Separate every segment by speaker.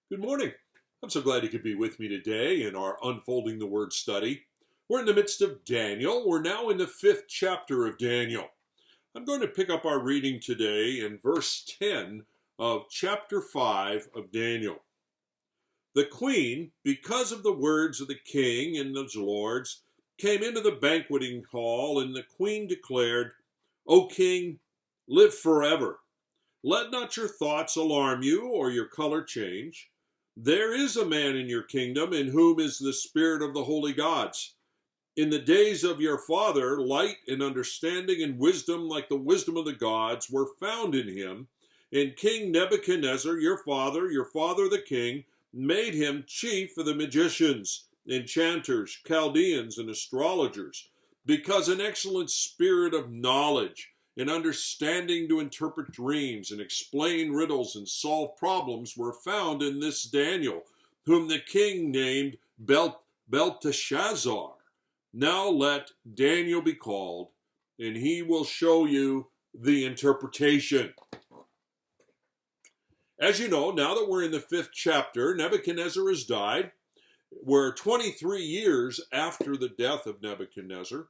Speaker 1: Good morning. I'm so glad you could be with me today in our Unfolding the Word study. We're in the midst of Daniel. We're now in the 5th chapter of Daniel. I'm going to pick up our reading today in verse 10 of chapter 5 of Daniel. The queen, because of the words of the king and his lords, came into the banqueting hall, and the queen declared, "O king, live forever. Let not your thoughts alarm you or your color change. There is a man in your kingdom in whom is the spirit of the holy gods. In the days of your father, light and understanding and wisdom like the wisdom of the gods were found in him. And King Nebuchadnezzar, your father the king, made him chief of the magicians, enchanters, Chaldeans, and astrologers, because an excellent spirit of knowledge and understanding to interpret dreams and explain riddles and solve problems were found in this Daniel, whom the king named Belteshazzar. Now let Daniel be called, and he will show you the interpretation." As you know, now that we're in the 5th chapter, Nebuchadnezzar has died. We're 23 years after the death of Nebuchadnezzar.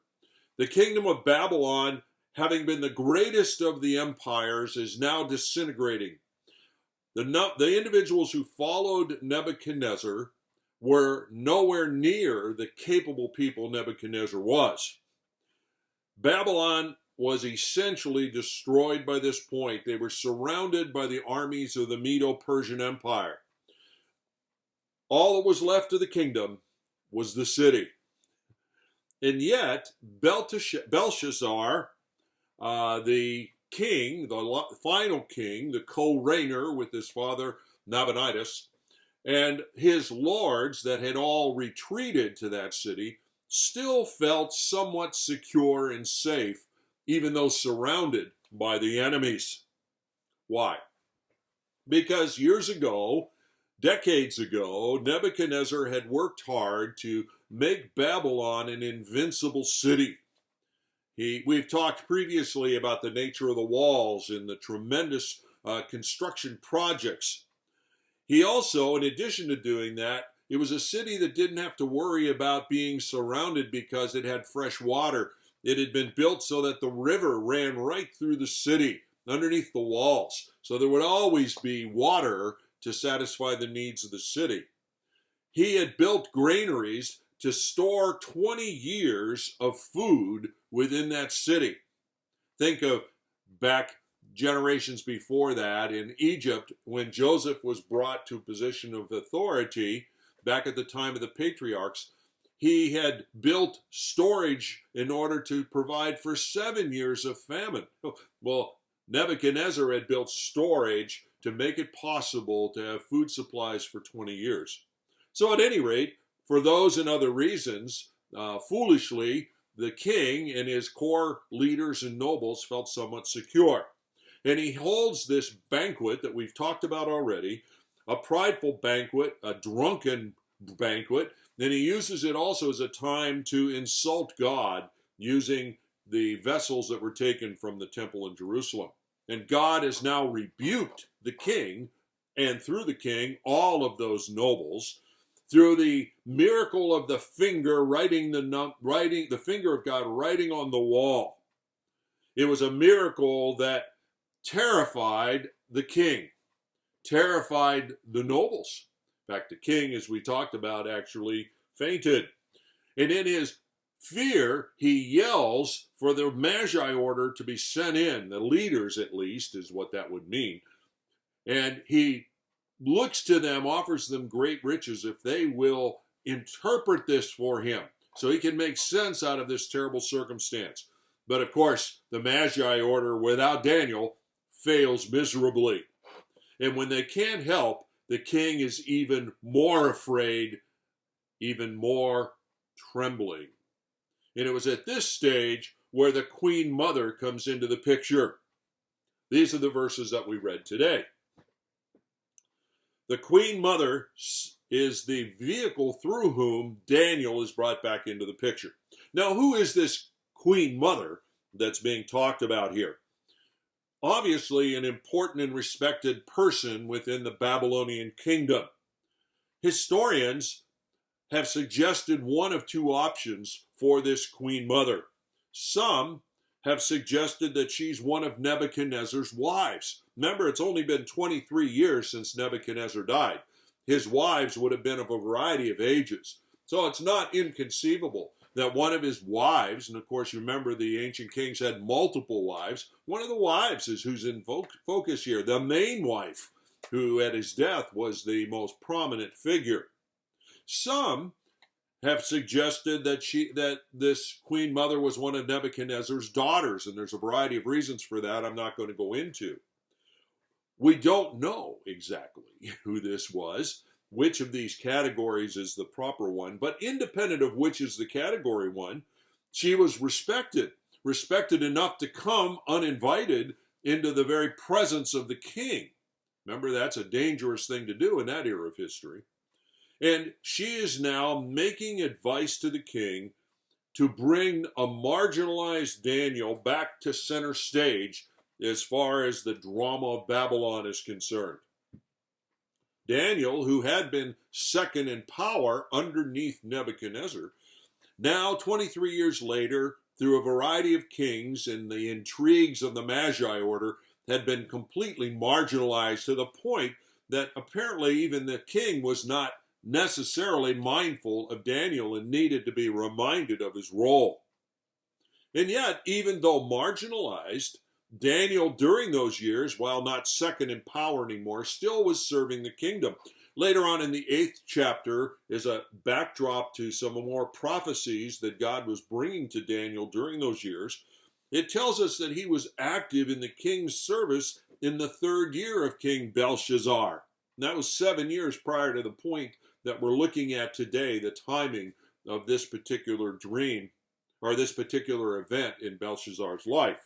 Speaker 1: The kingdom of Babylon, having been the greatest of the empires, is now disintegrating. The individuals who followed Nebuchadnezzar were nowhere near the capable people Nebuchadnezzar was. Babylon was essentially destroyed by this point. They were surrounded by the armies of the Medo-Persian Empire. All that was left of the kingdom was the city. And yet, Belshazzar, the king, the final king, the co-reigner with his father Nabonidus, and his lords that had all retreated to that city, still felt somewhat secure and safe, even though surrounded by the enemies. Why? Because years ago, decades ago, Nebuchadnezzar had worked hard to make Babylon an invincible city. We've talked previously about the nature of the walls and the tremendous construction projects. He also, in addition to doing that, it was a city that didn't have to worry about being surrounded because it had fresh water. It had been built so that the river ran right through the city, underneath the walls. So there would always be water to satisfy the needs of the city. He had built granaries to store 20 years of food within that city. Think of back generations before that in Egypt, when Joseph was brought to a position of authority back at the time of the patriarchs. He had built storage in order to provide for 7 years of famine. Well, Nebuchadnezzar had built storage to make it possible to have food supplies for 20 years. So at any rate, for those and other reasons, foolishly, the king and his core leaders and nobles felt somewhat secure. And he holds this banquet that we've talked about already, a prideful banquet, a drunken banquet, and he uses it also as a time to insult God using the vessels that were taken from the temple in Jerusalem. And God has now rebuked the king, and through the king, all of those nobles, through the miracle of the finger the finger of God writing on the wall. It was a miracle that terrified the king, terrified the nobles. In fact, the king, as we talked about, actually fainted. And in his fear, he yells for the Magi order to be sent in, the leaders at least, is what that would mean. And he looks to them, offers them great riches if they will interpret this for him, so he can make sense out of this terrible circumstance. But of course, the Magi order without Daniel fails miserably. And when they can't help, the king is even more afraid, even more trembling. And it was at this stage where the Queen Mother comes into the picture. These are the verses that we read today. The Queen Mother is the vehicle through whom Daniel is brought back into the picture. Now, who is this Queen Mother that's being talked about here? Obviously, an important and respected person within the Babylonian kingdom. Historians have suggested one of two options for this Queen Mother. Some have suggested that she's one of Nebuchadnezzar's wives. Remember, it's only been 23 years since Nebuchadnezzar died. His wives would have been of a variety of ages. So it's not inconceivable that one of his wives, and of course you remember the ancient kings had multiple wives, one of the wives is who's in focus here, the main wife, who at his death was the most prominent figure. Some have suggested that this Queen Mother was one of Nebuchadnezzar's daughters, and there's a variety of reasons for that I'm not going to go into. We don't know exactly who this was, which of these categories is the proper one, but independent of which is the category one, she was respected enough to come uninvited into the very presence of the king. Remember, that's a dangerous thing to do in that era of history. And she is now making advice to the king to bring a marginalized Daniel back to center stage as far as the drama of Babylon is concerned. Daniel, who had been second in power underneath Nebuchadnezzar, now 23 years later, through a variety of kings and the intrigues of the Magi order, had been completely marginalized to the point that apparently even the king was not necessarily mindful of Daniel and needed to be reminded of his role. And yet, even though marginalized, Daniel during those years, while not second in power anymore, still was serving the kingdom. Later on in the 8th chapter is a backdrop to some more prophecies that God was bringing to Daniel during those years. It tells us that he was active in the king's service in the 3rd year of King Belshazzar. And that was 7 years prior to the point that we're looking at today, the timing of this particular dream or this particular event in Belshazzar's life.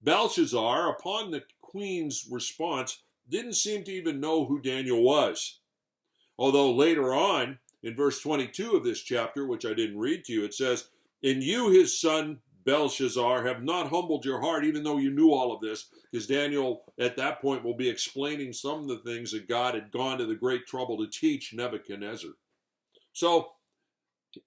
Speaker 1: Belshazzar, upon the queen's response, didn't seem to even know who Daniel was. Although later on, in verse 22 of this chapter, which I didn't read to you, it says, "And you, his son Belshazzar, have not humbled your heart, even though you knew all of this," because Daniel, at that point, will be explaining some of the things that God had gone to the great trouble to teach Nebuchadnezzar. So,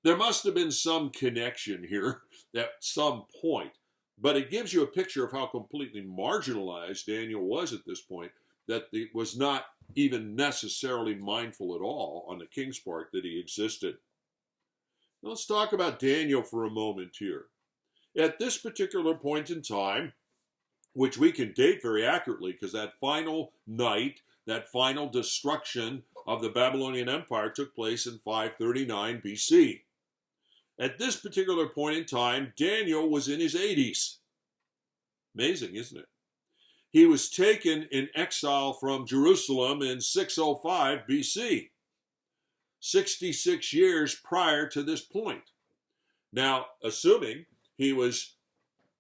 Speaker 1: there must have been some connection here at some point. But it gives you a picture of how completely marginalized Daniel was at this point, that it was not even necessarily mindful at all on the king's part that he existed. Now let's talk about Daniel for a moment here. At this particular point in time, which we can date very accurately because that final night, that final destruction of the Babylonian Empire took place in 539 BC. At this particular point in time, Daniel was in his 80s. Amazing, isn't it? He was taken in exile from Jerusalem in 605 BC, 66 years prior to this point. Now, assuming he was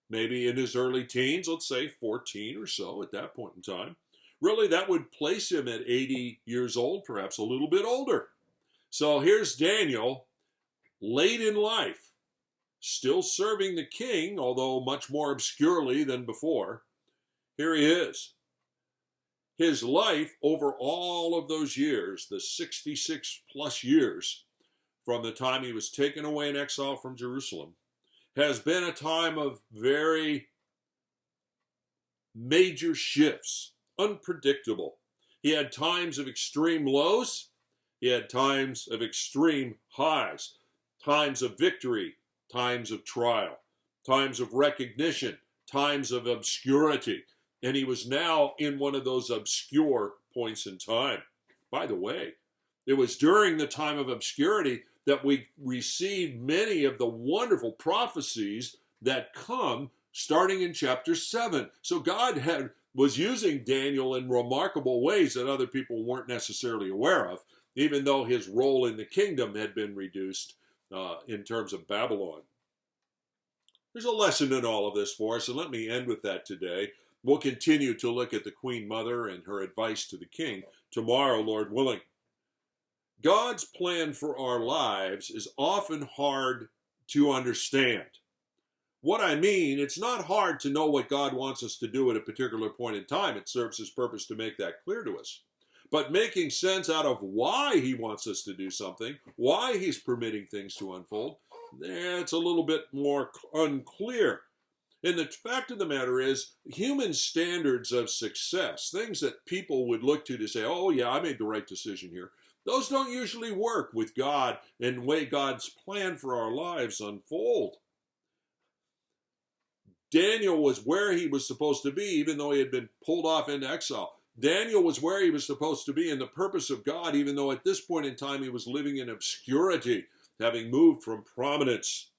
Speaker 1: maybe in his early teens, let's say 14 or so at that point in time, really that would place him at 80 years old, perhaps a little bit older. So here's Daniel, late in life, still serving the king, although much more obscurely than before. Here he is. His life over all of those years, the 66 plus years from the time he was taken away in exile from Jerusalem, has been a time of very major shifts, unpredictable. He had times of extreme lows. He had times of extreme highs, times of victory, times of trial, times of recognition, times of obscurity. And he was now in one of those obscure points in time. By the way, it was during the time of obscurity that we received many of the wonderful prophecies that come starting in chapter 7. So God was using Daniel in remarkable ways that other people weren't necessarily aware of, even though his role in the kingdom had been reduced in terms of Babylon. There's a lesson in all of this for us, and let me end with that today. We'll continue to look at the Queen Mother and her advice to the king tomorrow, Lord willing. God's plan for our lives is often hard to understand. What I mean, it's not hard to know what God wants us to do at a particular point in time. It serves his purpose to make that clear to us. But making sense out of why he wants us to do something, why he's permitting things to unfold, it's a little bit more unclear. And the fact of the matter is, human standards of success, things that people would look to say, oh yeah, I made the right decision here, those don't usually work with God and the way God's plan for our lives unfold. Daniel was where he was supposed to be, even though he had been pulled off into exile. Daniel was where he was supposed to be in the purpose of God, even though at this point in time he was living in obscurity, having moved from prominence.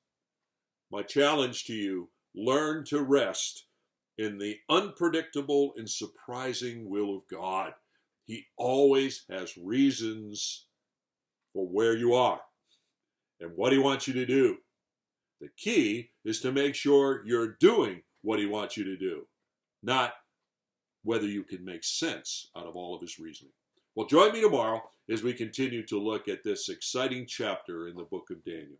Speaker 1: My challenge to you, learn to rest in the unpredictable and surprising will of God. He always has reasons for where you are and what he wants you to do. The key is to make sure you're doing what he wants you to do, not whether you can make sense out of all of his reasoning. Well, join me tomorrow as we continue to look at this exciting chapter in the book of Daniel.